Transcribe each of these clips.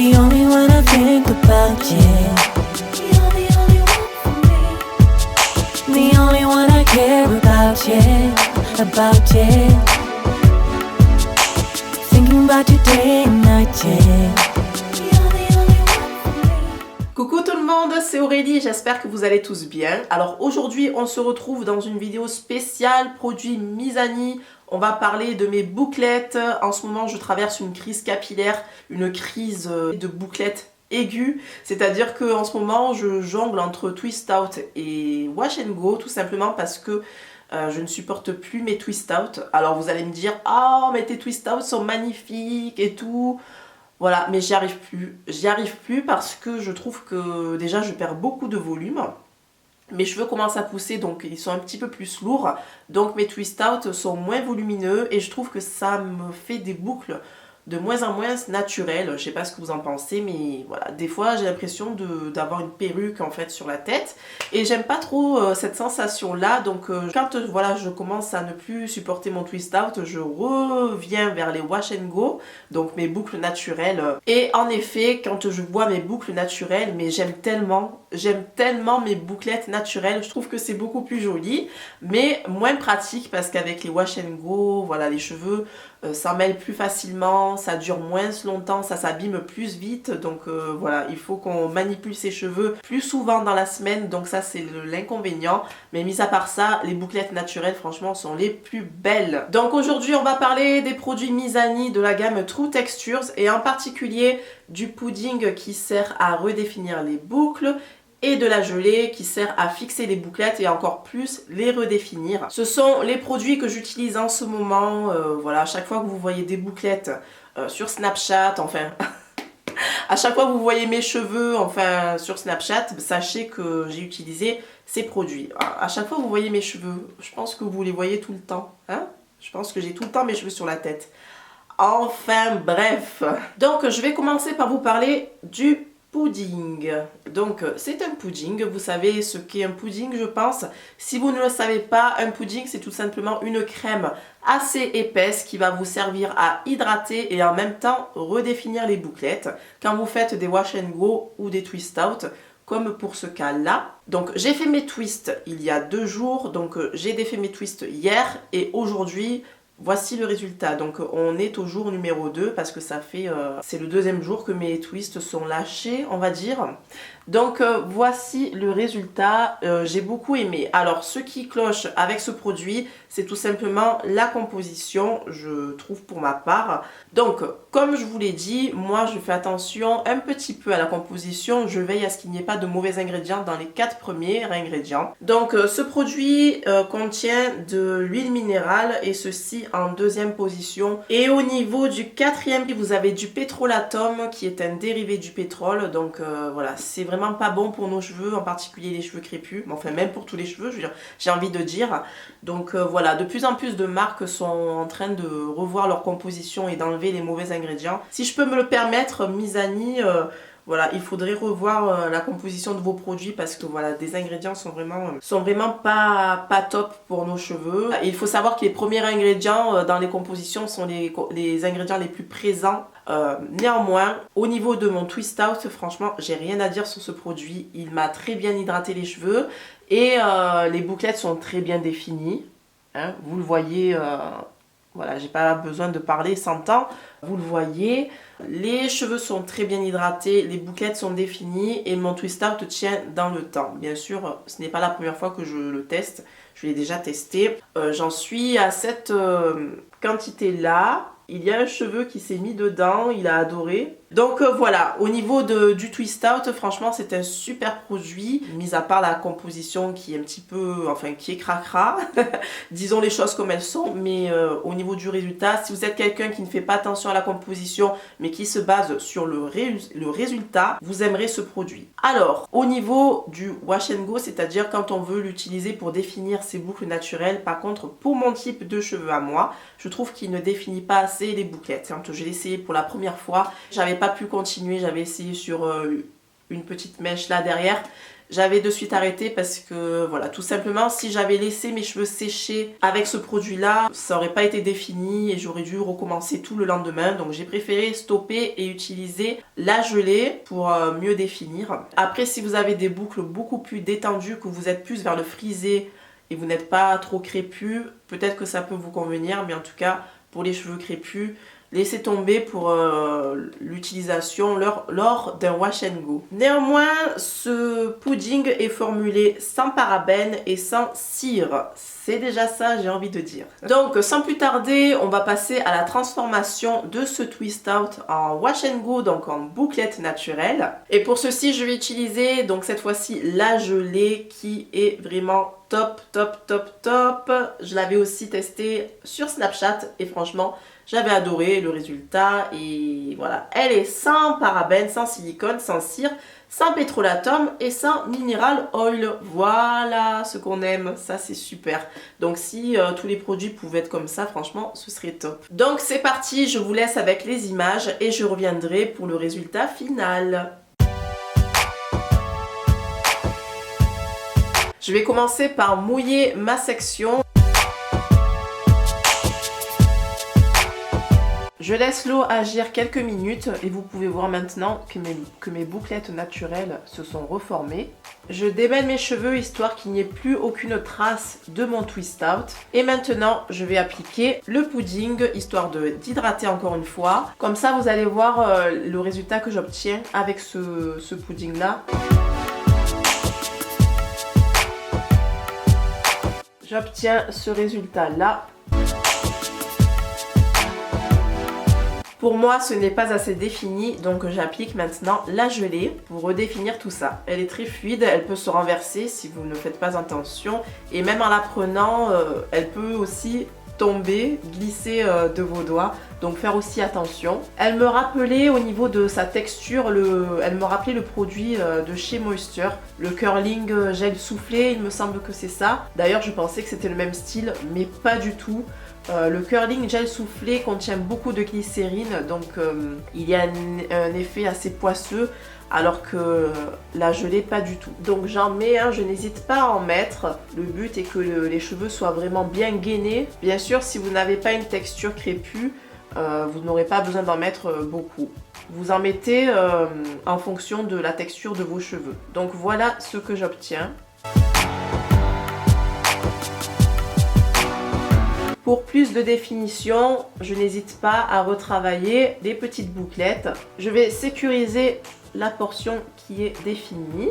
the only one I think about, yeah. You're the only one for me. The only one I care about, yeah. About, yeah. Thinking about you day and night, yeah. Coucou tout le monde, c'est Aurélie, j'espère que vous allez tous bien. Alors aujourd'hui on se retrouve dans une vidéo spéciale produit Mizani. On va parler de mes bouclettes. En ce moment je traverse une crise capillaire, une crise de bouclettes aiguë. C'est-à-dire que en ce moment je jongle entre Twist Out et Wash and Go, tout simplement parce que je ne supporte plus mes Twist Out. Alors vous allez me dire, ah mais tes Twist Out sont magnifiques et tout. Voilà, mais j'y arrive plus. J'y arrive plus parce que je trouve que déjà je perds beaucoup de volume. Mes cheveux commencent à pousser, donc ils sont un petit peu plus lourds. Donc mes twist out sont moins volumineux et je trouve que ça me fait des boucles de moins en moins naturelles. Je sais pas ce que vous en pensez, mais voilà. Des fois j'ai l'impression d'avoir une perruque en fait sur la tête. Et j'aime pas trop cette sensation là. Donc quand voilà, je commence à ne plus supporter mon twist out, je reviens vers les wash and go. Donc mes boucles naturelles. Et en effet, quand je vois mes boucles naturelles, mais j'aime tellement mes bouclettes naturelles. Je trouve que c'est beaucoup plus joli, mais moins pratique parce qu'avec les wash and go, voilà, les cheveux s'en mêlent plus facilement, ça dure moins longtemps, ça s'abîme plus vite. Donc voilà, il faut qu'on manipule ses cheveux plus souvent dans la semaine. Donc ça c'est l'inconvénient. Mais mis à part ça, les bouclettes naturelles franchement sont les plus belles. Donc aujourd'hui on va parler des produits Mizani de la gamme True Textures et en particulier du pudding qui sert à redéfinir les boucles et de la gelée qui sert à fixer les bouclettes et encore plus les redéfinir. Ce sont les produits que j'utilise en ce moment. Voilà, à chaque fois que vous voyez des bouclettes sur Snapchat, enfin à chaque fois que vous voyez mes cheveux enfin sur Snapchat, sachez que j'ai utilisé ces produits. À chaque fois que vous voyez mes cheveux, je pense que vous les voyez tout le temps, hein? Je pense que j'ai tout le temps mes cheveux sur la tête. Enfin bref. Donc je vais commencer par vous parler du pudding. Donc c'est un pudding, vous savez ce qu'est un pudding je pense. Si vous ne le savez pas, un pudding c'est tout simplement une crème assez épaisse qui va vous servir à hydrater et en même temps redéfinir les bouclettes quand vous faites des wash and go ou des twist out comme pour ce cas là. Donc j'ai fait mes twists il y a 2 jours, donc j'ai défait mes twists hier et aujourd'hui voici le résultat. Donc on est au jour numéro 2 parce que ça fait c'est le 2e jour que mes twists sont lâchés on va dire. Donc voici le résultat, j'ai beaucoup aimé. Alors ce qui cloche avec ce produit c'est tout simplement la composition, je trouve pour ma part. Donc comme je vous l'ai dit, moi je fais attention un petit peu à la composition, je veille à ce qu'il n'y ait pas de mauvais ingrédients dans les 4 premiers ingrédients. Donc ce produit contient de l'huile minérale et ceci en 2e position. Et au niveau du 4e, vous avez du pétrolatum qui est un dérivé du pétrole. Donc voilà, c'est vraiment pas bon pour nos cheveux, en particulier les cheveux crépus, mais enfin même pour tous les cheveux, j'ai envie de dire. Donc voilà, de plus en plus de marques sont en train de revoir leur composition et d'enlever les mauvais ingrédients. Si je peux me le permettre, Mizani, voilà, il faudrait revoir la composition de vos produits parce que voilà, des ingrédients sont vraiment pas top pour nos cheveux. Et il faut savoir que les premiers ingrédients dans les compositions sont les ingrédients les plus présents. Néanmoins, au niveau de mon twist out, franchement, j'ai rien à dire sur ce produit. Il m'a très bien hydraté les cheveux et les bouclettes sont très bien définies. Hein, vous le voyez. Voilà, j'ai pas besoin de parler 100 ans. Vous le voyez, les cheveux sont très bien hydratés, les bouclettes sont définies et mon twist out tient dans le temps. Bien sûr, ce n'est pas la première fois que je le teste, je l'ai déjà testé. J'en suis à cette quantité-là. Il y a un cheveu qui s'est mis dedans, il a adoré. Donc voilà, au niveau du twist out, franchement c'est un super produit, mis à part la composition qui est un petit peu, enfin qui est cracra, disons les choses comme elles sont, mais au niveau du résultat, si vous êtes quelqu'un qui ne fait pas attention à la composition, mais qui se base sur le résultat, vous aimerez ce produit. Alors, au niveau du wash and go, c'est-à-dire quand on veut l'utiliser pour définir ses boucles naturelles, par contre, pour mon type de cheveux à moi, je trouve qu'il ne définit pas assez les bouclettes. Quand je l'ai essayé pour la première fois, j'avais pas pu continuer, j'avais essayé sur une petite mèche là derrière. J'avais de suite arrêté parce que voilà, tout simplement si j'avais laissé mes cheveux sécher avec ce produit là, ça aurait pas été défini et j'aurais dû recommencer tout le lendemain. Donc j'ai préféré stopper et utiliser la gelée pour mieux définir. Après, si vous avez des boucles beaucoup plus détendues, que vous êtes plus vers le frisé et vous n'êtes pas trop crépus, peut-être que ça peut vous convenir, mais en tout cas pour les cheveux crépus, laissez tomber pour l'utilisation lors d'un wash and go. Néanmoins, ce pudding est formulé sans parabènes et sans cire. C'est déjà ça, j'ai envie de dire. Donc, sans plus tarder, on va passer à la transformation de ce twist out en wash and go, donc en bouclette naturelle. Et pour ceci, je vais utiliser donc cette fois-ci la gelée qui est vraiment top, top, top, top. Je l'avais aussi testé sur Snapchat et franchement, j'avais adoré le résultat et voilà, elle est sans parabènes, sans silicone, sans cire, sans pétrolatum et sans mineral oil. Voilà ce qu'on aime, ça c'est super. Donc si tous les produits pouvaient être comme ça, franchement, ce serait top. Donc c'est parti, je vous laisse avec les images et je reviendrai pour le résultat final. Je vais commencer par mouiller ma section. Je laisse l'eau agir quelques minutes et vous pouvez voir maintenant que mes bouclettes naturelles se sont reformées. Je démêle mes cheveux histoire qu'il n'y ait plus aucune trace de mon twist out. Et maintenant, je vais appliquer le pudding histoire d'hydrater encore une fois. Comme ça, vous allez voir le résultat que j'obtiens avec ce pudding là. J'obtiens ce résultat là. Pour moi, ce n'est pas assez défini, donc j'applique maintenant la gelée pour redéfinir tout ça. Elle est très fluide, elle peut se renverser si vous ne faites pas attention. Et même en la prenant, elle peut aussi tomber, glisser de vos doigts. Donc faire aussi attention. Elle me rappelait au niveau de sa texture, elle me rappelait le produit de chez Moisture, le curling gel soufflé, il me semble que c'est ça. D'ailleurs, je pensais que c'était le même style, mais pas du tout. Le curling gel soufflé contient beaucoup de glycérine, donc il y a un effet assez poisseux, alors que la gelée pas du tout. Donc j'en mets un, je n'hésite pas à en mettre. Le but est que les cheveux soient vraiment bien gainés. Bien sûr, si vous n'avez pas une texture crépue, vous n'aurez pas besoin d'en mettre beaucoup. Vous en mettez en fonction de la texture de vos cheveux. Donc voilà ce que j'obtiens. Pour plus de définition, je n'hésite pas à retravailler les petites bouclettes. Je vais sécuriser la portion qui est définie.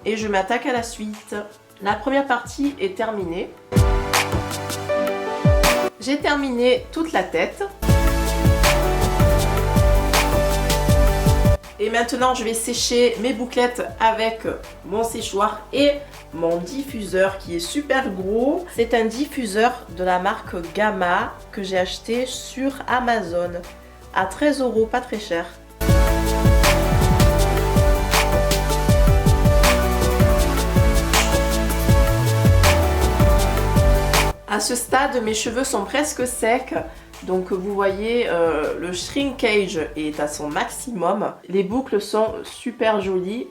Et je m'attaque à la suite. La première partie est terminée. J'ai terminé toute la tête. Et maintenant, je vais sécher mes bouclettes avec mon séchoir et mon diffuseur qui est super gros. C'est un diffuseur de la marque Gamma que j'ai acheté sur Amazon à 13 €, pas très cher. À ce stade, mes cheveux sont presque secs. Donc vous voyez, le shrinkage est à son maximum. Les boucles sont super jolies.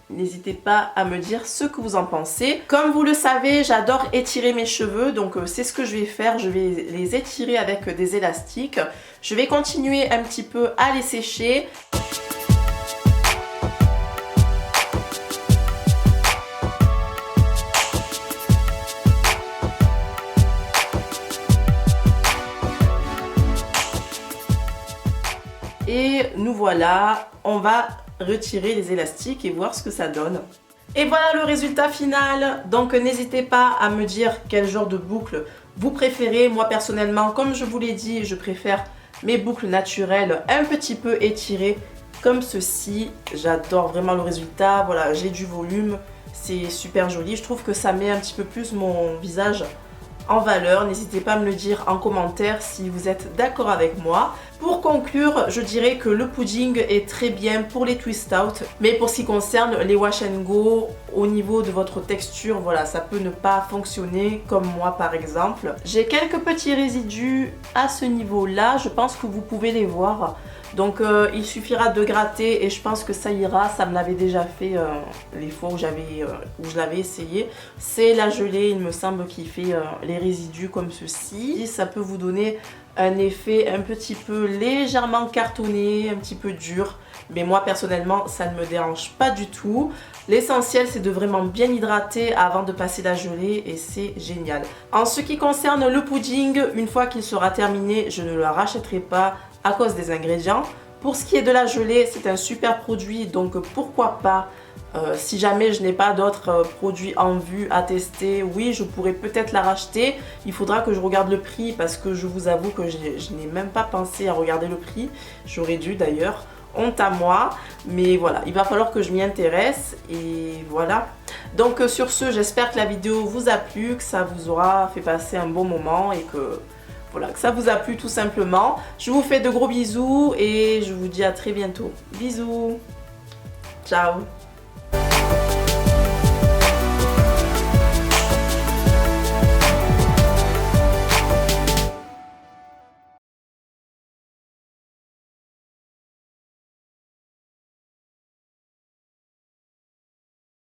N'hésitez pas à me dire ce que vous en pensez. Comme vous le savez, j'adore étirer mes cheveux, donc c'est ce que je vais faire. Je vais les étirer avec des élastiques. Je vais continuer un petit peu à les sécher. Et nous voilà, on va retirer les élastiques et voir ce que ça donne. Et voilà le résultat final. Donc n'hésitez pas à me dire quel genre de boucle vous préférez. Moi personnellement, comme je vous l'ai dit, je préfère mes boucles naturelles un petit peu étirées comme ceci. J'adore vraiment le résultat. Voilà, j'ai du volume, c'est super joli. Je trouve que ça met un petit peu plus mon visage en valeur. N'hésitez pas à me le dire en commentaire si vous êtes d'accord avec moi. Pour conclure, je dirais que le pudding est très bien pour les twist out, mais pour ce qui concerne les wash and go, au niveau de votre texture, voilà, ça peut ne pas fonctionner comme moi par exemple. J'ai quelques petits résidus à ce niveau là, je pense que vous pouvez les voir. Donc il suffira de gratter et je pense que ça ira. Ça me l'avait déjà fait les fois où je l'avais essayé. C'est la gelée, il me semble, qui fait les résidus comme ceci. Ça peut vous donner un effet un petit peu légèrement cartonné, un petit peu dur. Mais moi personnellement ça ne me dérange pas du tout. L'essentiel c'est de vraiment bien hydrater avant de passer la gelée et c'est génial. En ce qui concerne le pudding, une fois qu'il sera terminé, je ne le rachèterai pas à cause des ingrédients. Pour ce qui est de la gelée, c'est un super produit, donc pourquoi pas, si jamais je n'ai pas d'autres produits en vue à tester, oui, je pourrais peut-être la racheter. Il faudra que je regarde le prix parce que je vous avoue que je n'ai même pas pensé à regarder le prix. J'aurais dû d'ailleurs, honte à moi, mais voilà, il va falloir que je m'y intéresse et voilà. Donc sur ce, j'espère que la vidéo vous a plu, que ça vous aura fait passer un bon moment et que... voilà, que ça vous a plu tout simplement. Je vous fais de gros bisous et je vous dis à très bientôt. Bisous. Ciao.